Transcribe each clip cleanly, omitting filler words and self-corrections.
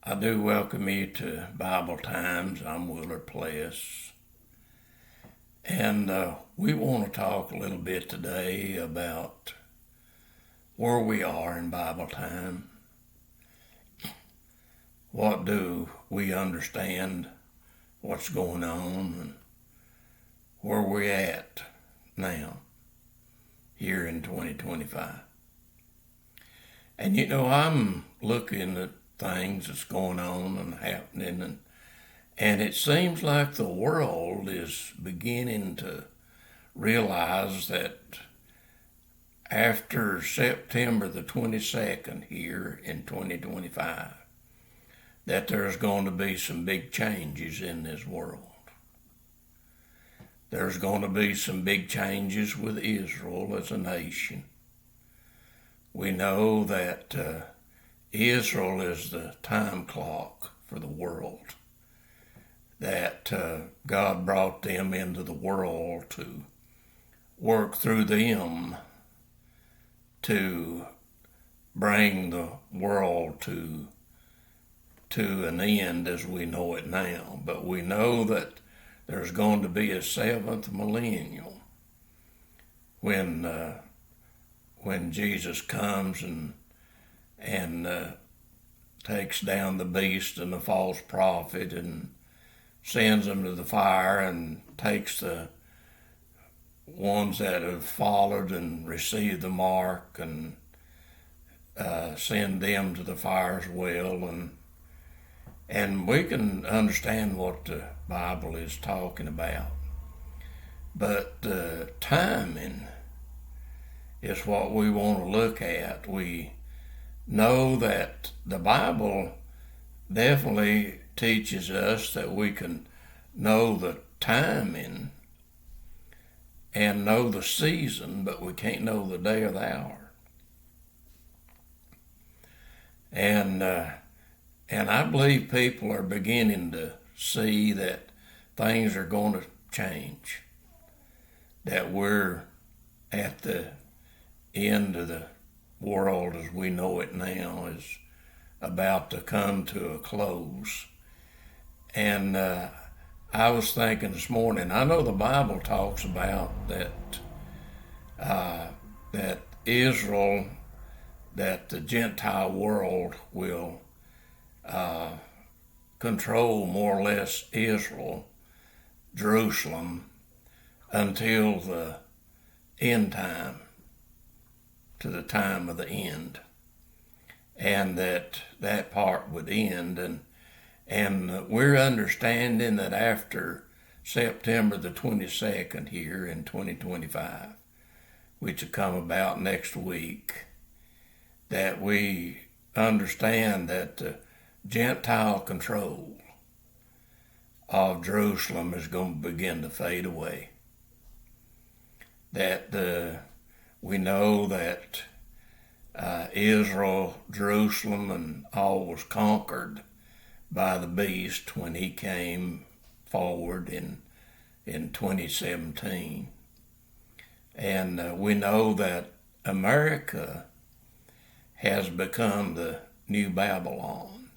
I do welcome you to Bible Times. I'm Willard Pless. And we want to talk a little bit today about where we are in Bible time. What do we understand what's going on and where we're at now here in 2025. And I'm looking at things that's going on and happening, and it seems like the world is beginning to realize that after September the 22nd here in 2025, that there's going to be some big changes in this world. There's going to be some big changes with Israel as a nation. We know that Israel is the time clock for the world, that God brought them into the world to work through them to bring the world to an end as we know it now. But we know that there's going to be a seventh millennium when Jesus comes and takes down the beast and the false prophet and sends them to the fire and takes the ones that have followed and received the mark and send them to the fire as well. And we can understand what the Bible is talking about. But the timing is what we want to look at. We know that the Bible definitely teaches us that we can know the timing and know the season, but we can't know the day or the hour. And I believe people are beginning to see that things are going to change, that we're at the end of the world as we know it now is about to come to a close. And I was thinking this morning, I know the Bible talks about that Israel, that the Gentile world will control more or less Israel, Jerusalem, until the end time, to the time of the end, and that part would end. And we're understanding that after September the 22nd here in 2025, which will come about next week, that we understand that the Gentile control of Jerusalem is going to begin to fade away. That we know that Israel, Jerusalem, and all was conquered by the beast when he came forward in 2017. And we know that America has become the new Babylon.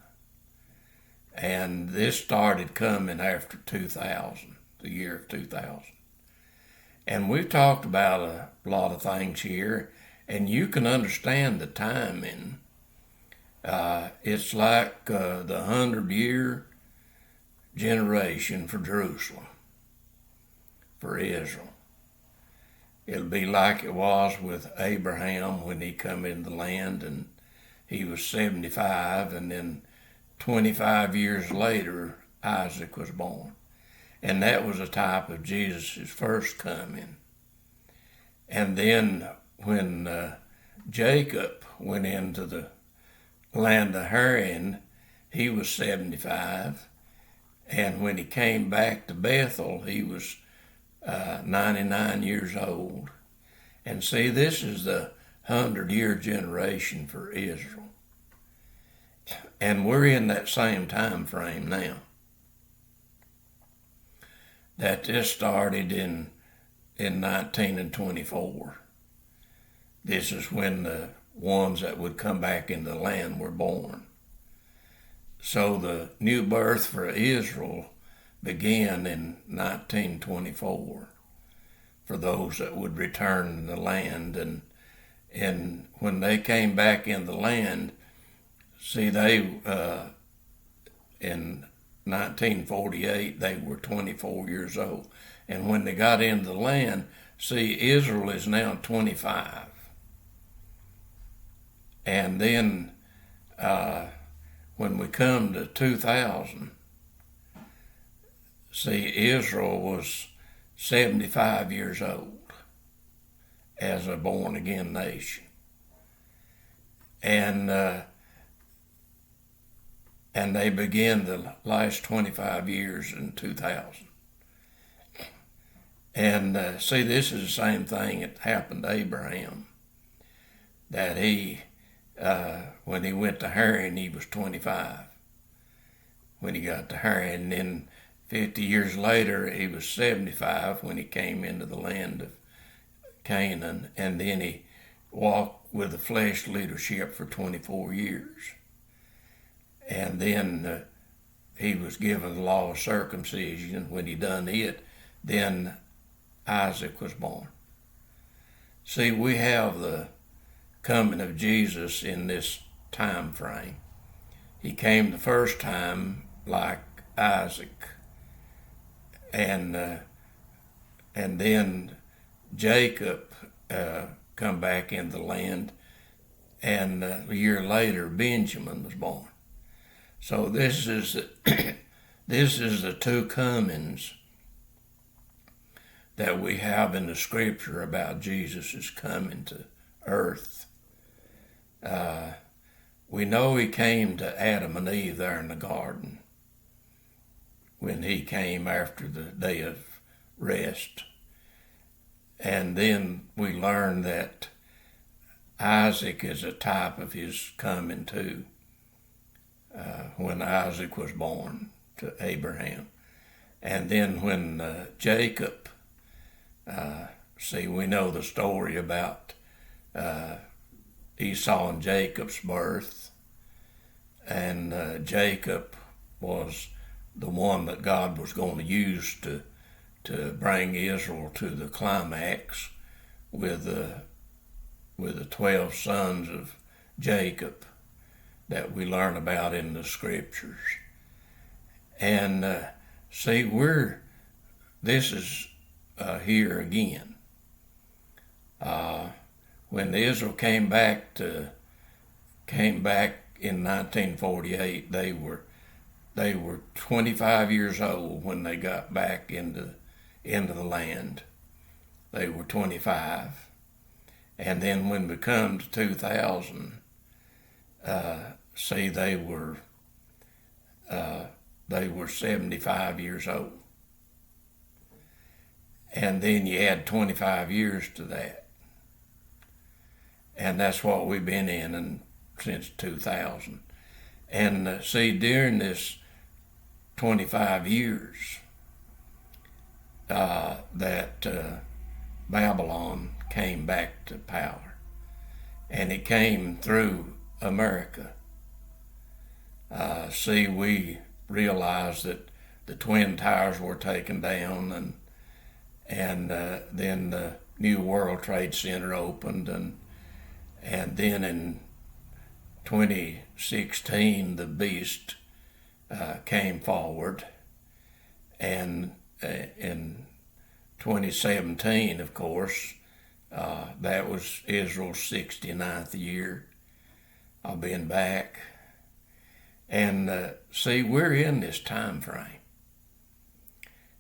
And this started coming after 2000, the year of 2000. And we've talked about a lot of things here, and you can understand the timing. It's like the 100-year generation for Jerusalem, for Israel. It'll be like it was with Abraham when he come into the land and he was 75, and then 25 years later Isaac was born. And that was a type of Jesus' first coming. And then when Jacob went into the land of Haran, he was 75. And when he came back to Bethel, he was 99 years old. And see, this is the 100-year generation for Israel. And we're in that same time frame now. That this started in 1924. This is when the ones that would come back into the land were born. So the new birth for Israel began in 1924 for those that would return in the land. And when they came back in the land, see, they in 1948 they were 24 years old, and when they got into the land, see, Israel is now 25, and then when we come to 2000, see, Israel was 75 years old as a born-again nation. And they began the last 25 years in 2000. And see, this is the same thing that happened to Abraham, that he, when he went to Haran, he was 25 when he got to Haran. And then 50 years later, he was 75 when he came into the land of Canaan, and then he walked with the flesh leadership for 24 years. And then he was given the law of circumcision. When he done it, then Isaac was born. See, we have the coming of Jesus in this time frame. He came the first time like Isaac, and then Jacob come back in the land, and a year later Benjamin was born. So this is this is the two comings that we have in the scripture about Jesus' coming to earth. We know he came to Adam and Eve there in the garden when he came after the day of rest. And then we learn that Isaac is a type of his coming too, when Isaac was born to Abraham. And then when Jacob, see, we know the story about Esau and Jacob's birth, and Jacob was the one that God was going to use to bring Israel to the climax with the 12 sons of Jacob that we learn about in the scriptures. And see, this is here again. When Israel came back in 1948, they were 25 years old when they got back into the land. They were 25. And then when we come to 2000, see, they were 75 years old. And then you add 25 years to that. And that's what we've been in since 2000. And see, during this 25 years that Babylon came back to power, and it came through America. See, we realized that the Twin Towers were taken down, and then the New World Trade Center opened, and then in 2016 the beast came forward, and in 2017, of course, that was Israel's 69th year of being back. And see, we're in this time frame.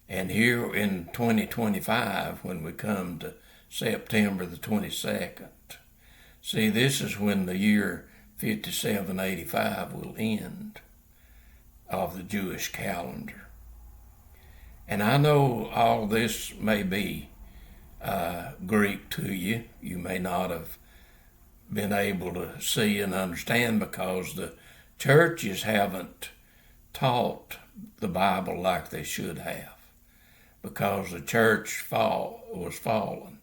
And here in 2025, when we come to September the 22nd, see, this is when the year 5785 will end of the Jewish calendar. And I know all this may be Greek to you. You may not have been able to see and understand because the churches haven't taught the Bible like they should have, because the church was fallen.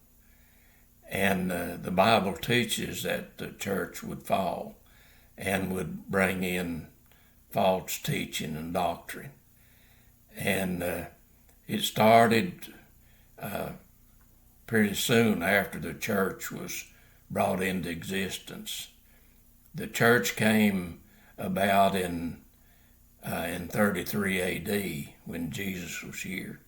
And the Bible teaches that the church would fall and would bring in false teaching and doctrine. And it started pretty soon after the church was brought into existence. The church came about in 33 A.D. when Jesus was here.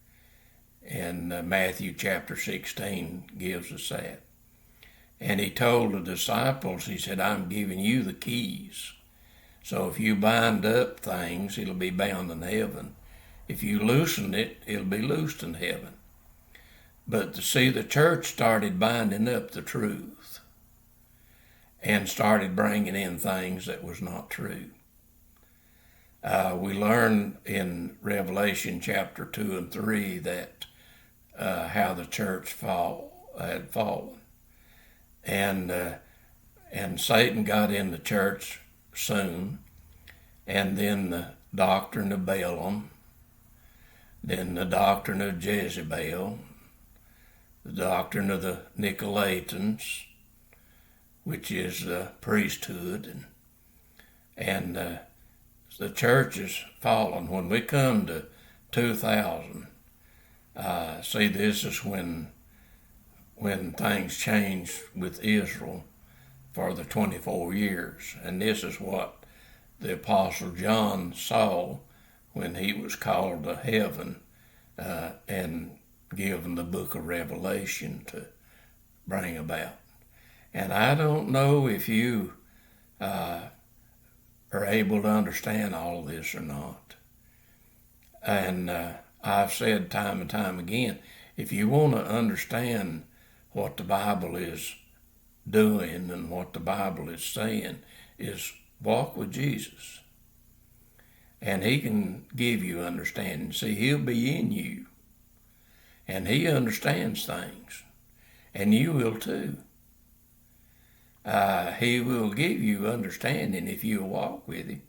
And Matthew chapter 16 gives us that. And he told the disciples, he said, I'm giving you the keys. So if you bind up things, it'll be bound in heaven. If you loosen it, it'll be loosed in heaven. But see, the church started binding up the truth and started bringing in things that was not true. We learn in Revelation chapter 2 and 3 that how the church had fallen. And Satan got in the church soon, and then the doctrine of Balaam, then the doctrine of Jezebel, the doctrine of the Nicolaitans, which is the priesthood, and the church is fallen. When we come to 2000, see, this is when things changed with Israel for the 24 years. And this is what the Apostle John saw when he was called to heaven and given the book of Revelation to bring about. And I don't know if you are able to understand all of this or not. And I've said time and time again, if you want to understand what the Bible is doing and what the Bible is saying, is walk with Jesus. And he can give you understanding. See, he'll be in you. And he understands things. And you will too. He will give you understanding if you walk with him.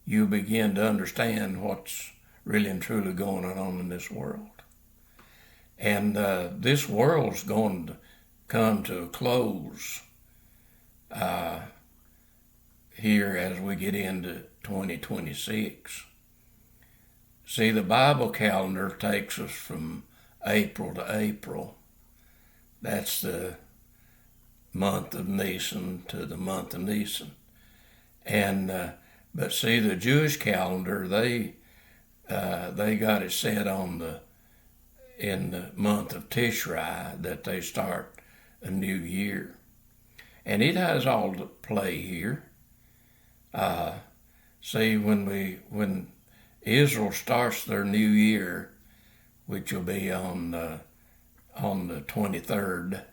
You'll begin to understand what's really and truly going on in this world. And this world's going to come to a close here as we get into 2026. See, the Bible calendar takes us from April to April. That's the month of Nisan to the month of Nisan. And but see, the Jewish calendar, they got it set on in the month of Tishrei that they start a new year. And it has all to play here. See, when Israel starts their new year, which will be on the 23rd,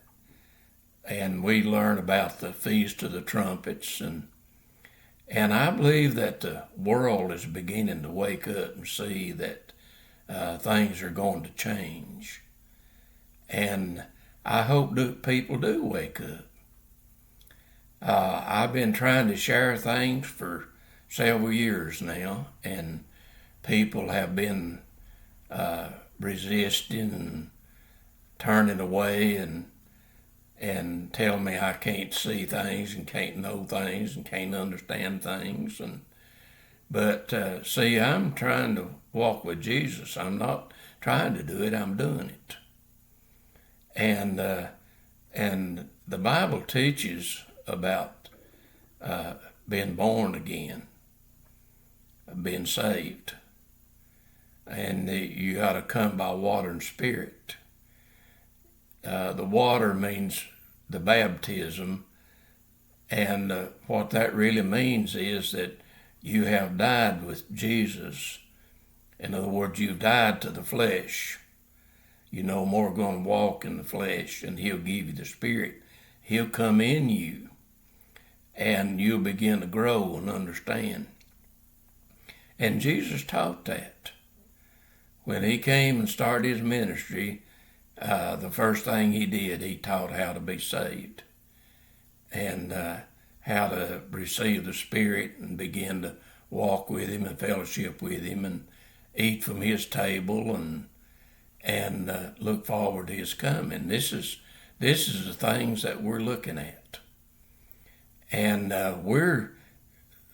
and we learn about the Feast of the Trumpets, and I believe that the world is beginning to wake up and see that things are going to change. And I hope that people do wake up. I've been trying to share things for several years now, and people have been resisting and turning away and telling me I can't see things and can't know things and can't understand things. But see, I'm trying to walk with Jesus. I'm not trying to do it, I'm doing it. And the Bible teaches about being born again, being saved. And you got to come by water and spirit. The water means the baptism, and what that really means is that you have died with Jesus. In other words, you've died to the flesh. You're no more going to walk in the flesh, and he'll give you the spirit. He'll come in you, and you'll begin to grow and understand. And Jesus taught that. When he came and started his ministry, the first thing he did, he taught how to be saved and how to receive the Spirit and begin to walk with him and fellowship with him and eat from his table and look forward to his coming. This is the things that we're looking at. And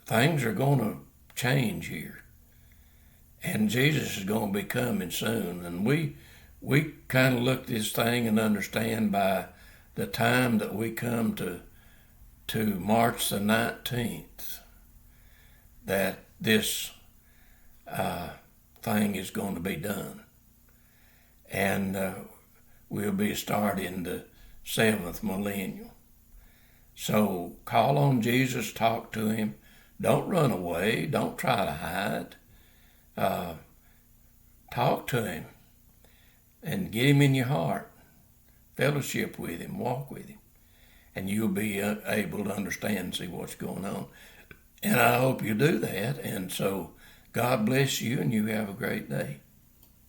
things are going to change here. And Jesus is going to be coming soon. And we kind of look this thing and understand by the time that we come to March the 19th that this thing is going to be done. And we'll be starting the 7th millennium. So call on Jesus, talk to him. Don't run away. Don't try to hide. Talk to him and get him in your heart. Fellowship with him, walk with him. And you'll be able to understand and see what's going on. And I hope you do that. And so God bless you, and you have a great day.